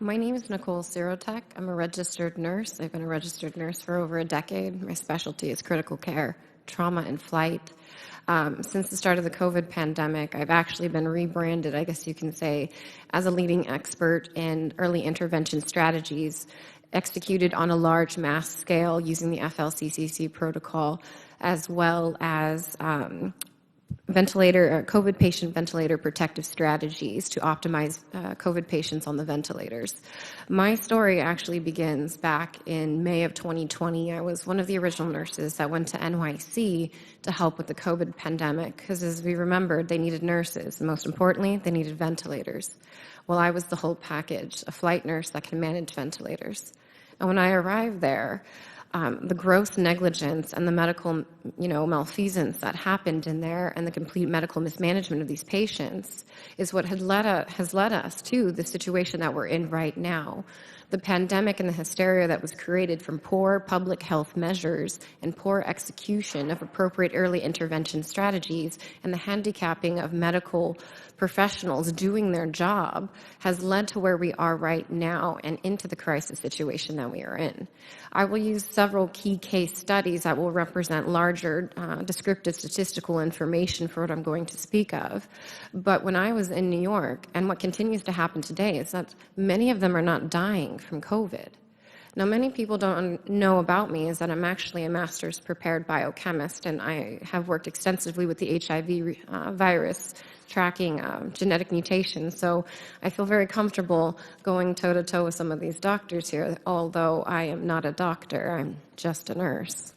My name is Nicole Sirotek. I'm a registered nurse. I've been a registered nurse for over a decade. My specialty is critical care, trauma, and flight. Since the start of the COVID pandemic, I've actually been rebranded, I guess you can say, as a leading expert in early intervention strategies executed on a large mass scale using the FLCCC protocol, as well as COVID patient ventilator protective strategies to optimize COVID patients on the ventilators. My story actually begins back in May of 2020. I was one of the original nurses that went to NYC to help with the COVID pandemic because, as we remembered, they needed nurses. And most importantly, they needed ventilators. Well, I was the whole package, a flight nurse that can manage ventilators. And when I arrived there, the gross negligence and the medical, malfeasance that happened in there and the complete medical mismanagement of these patients is what has led us to the situation that we're in right now. The pandemic and the hysteria that was created from poor public health measures and poor execution of appropriate early intervention strategies and the handicapping of medical professionals doing their job has led to where we are right now and into the crisis situation that we are in. I will use several key case studies that will represent larger descriptive statistical information for what I'm going to speak of. But when I was in New York, and what continues to happen today, is that many of them are not dying from COVID. Now, many people don't know about me is that I'm actually a master's prepared biochemist, and I have worked extensively with the HIV virus, tracking genetic mutations. So I feel very comfortable going toe-to-toe with some of these doctors here, although I am not a doctor, I'm just a nurse.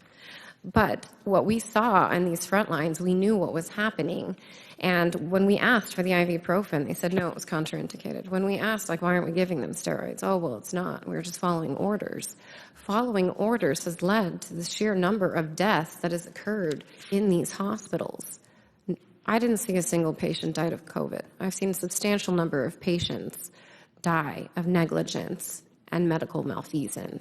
But what we saw on these front lines, we knew what was happening. And when we asked for the ibuprofen, they said, no, it was contraindicated. When we asked, why aren't we giving them steroids? Oh, well, it's not. We were just following orders. Following orders has led to the sheer number of deaths that has occurred in these hospitals. I didn't see a single patient died of COVID. I've seen a substantial number of patients die of negligence and medical malfeasance.